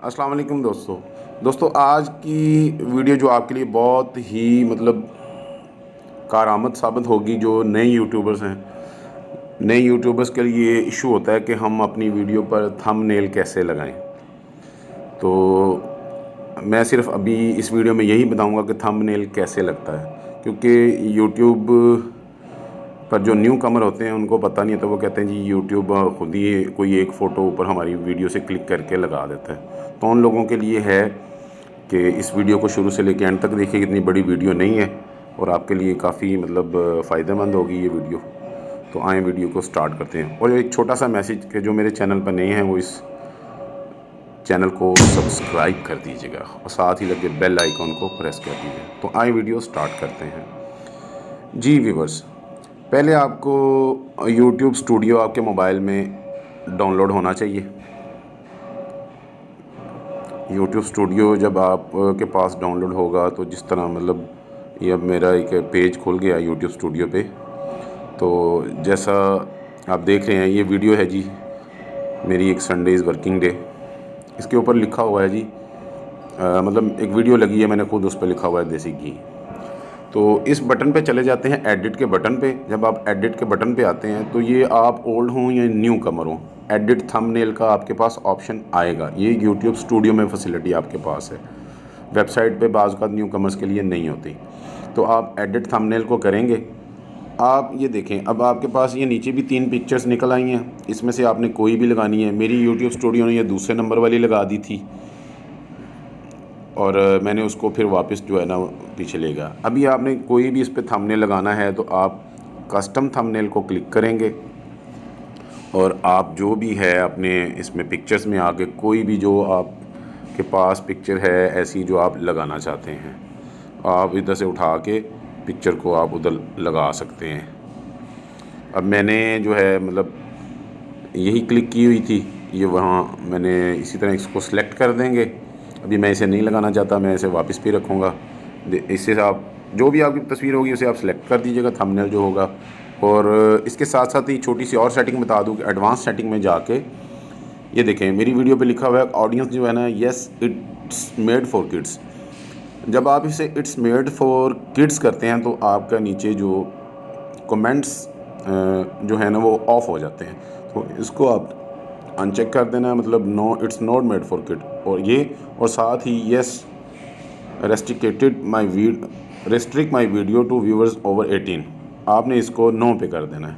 अस्सलाम वालेकुम दोस्तों आज की वीडियो जो आपके लिए बहुत ही कारआमद साबित होगी। जो नए यूट्यूबर्स हैं, नए यूट्यूबर्स के लिए इशू होता है कि हम अपनी वीडियो पर थंबनेल कैसे लगाएं। तो मैं सिर्फ अभी इस वीडियो में यही बताऊंगा कि थंबनेल कैसे लगता है, क्योंकि यूट्यूब पर जो न्यू कमर होते हैं उनको पता नहीं है, तो वो कहते हैं जी यूट्यूब खुद ही कोई एक फ़ोटो ऊपर हमारी वीडियो से क्लिक करके लगा देता है। तो उन लोगों के लिए है कि इस वीडियो को शुरू से लेकर एंड तक देखिए। इतनी बड़ी वीडियो नहीं है और आपके लिए काफ़ी फ़ायदेमंद होगी ये वीडियो। तो आए वीडियो को स्टार्ट करते हैं। और एक छोटा सा मैसेज कि जो मेरे चैनल पर नए हैं वो इस चैनल को सब्सक्राइब कर दीजिएगा और साथ ही लगे बेल आइकॉन को प्रेस कर दीजिए। तो आए वीडियो स्टार्ट करते हैं। जी व्यूवर्स, पहले आपको यूट्यूब स्टूडियो आपके मोबाइल में डाउनलोड होना चाहिए। यूट्यूब स्टूडियो जब आप के पास डाउनलोड होगा तो जिस तरह ये अब मेरा एक पेज खुल गया यूट्यूब स्टूडियो पे। तो जैसा आप देख रहे हैं ये वीडियो है जी, मेरी एक संडे इज़ वर्किंग डे। इसके ऊपर लिखा हुआ है जी एक वीडियो लगी है, मैंने खुद उस पर लिखा हुआ है देसी घी। तो इस बटन पे चले जाते हैं, एडिट के बटन पे। जब आप एडिट के बटन पे आते हैं तो ये आप ओल्ड हों या न्यू कमर हों, एडिट थंबनेल का आपके पास ऑप्शन आएगा। ये यूट्यूब स्टूडियो में फैसिलिटी आपके पास है, वेबसाइट पे बाज़ का न्यू कमर्स के लिए नहीं होती। तो आप एडिट थंबनेल को करेंगे। आप ये देखें, अब आपके पास ये नीचे भी 3 पिक्चर्स निकल आई हैं, इसमें से आपने कोई भी लगानी है। मेरी यूट्यूब स्टूडियो ने ये दूसरे नंबर वाली लगा दी थी और मैंने उसको फिर वापस जो है ना पीछे ले गया। अभी आपने कोई भी इस पर थंबनेल लगाना है तो आप कस्टम थंबनेल को क्लिक करेंगे और आप जो भी है अपने इसमें पिक्चर्स में आके कोई भी जो आपके पास पिक्चर है ऐसी जो आप लगाना चाहते हैं, आप इधर से उठा के पिक्चर को आप उधर लगा सकते हैं। अब मैंने जो है यही क्लिक की हुई थी, ये वहाँ मैंने इसी तरह इसको सिलेक्ट कर देंगे। अभी मैं इसे नहीं लगाना चाहता, मैं इसे वापस भी रखूँगा। इससे आप जो भी आपकी तस्वीर होगी उसे आप सेलेक्ट कर दीजिएगा, थंबनेल जो होगा। और इसके साथ साथ ही छोटी सी और सेटिंग बता दूँ कि एडवांस सेटिंग में जाके ये देखें, मेरी वीडियो पे लिखा हुआ है ऑडियंस जो है ना, yes it's made for kids. जब आप इसे इट्स मेड फॉर किड्स करते हैं तो आपका नीचे जो कमेंट्स जो है ना वो ऑफ़ हो जाते हैं। तो इसको आप अनचेक कर देना, no it's not made for kid. और साथ ही yes restrict my video to viewers over 18, आपने इसको नो पे कर देना है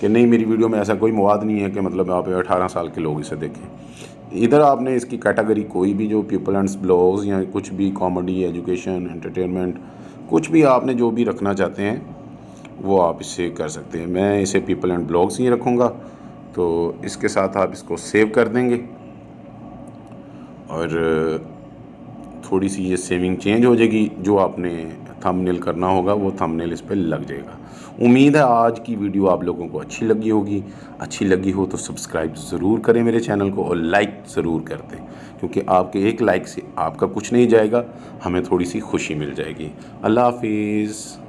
कि नहीं, मेरी वीडियो में ऐसा कोई मवाद नहीं है कि आप 18 साल के लोग इसे देखें। इधर आपने इसकी कैटेगरी कोई भी जो पीपल एंड ब्लॉग्स या कुछ भी कॉमेडी, एजुकेशन, एंटरटेनमेंट, कुछ भी आपने जो भी रखना चाहते हैं वो आप इसे कर सकते हैं। मैं इसे पीपल एंड ब्लॉग्स ही रखूँगा। तो इसके साथ आप इसको सेव कर देंगे और थोड़ी सी ये सेविंग चेंज हो जाएगी। जो आपने थंबनेल करना होगा वो थंबनेल इस पर लग जाएगा। उम्मीद है आज की वीडियो आप लोगों को अच्छी लगी होगी। अच्छी लगी हो तो सब्सक्राइब ज़रूर करें मेरे चैनल को और लाइक ज़रूर कर दें, क्योंकि आपके एक लाइक से आपका कुछ नहीं जाएगा, हमें थोड़ी सी खुशी मिल जाएगी। अल्लाह हाफिज़।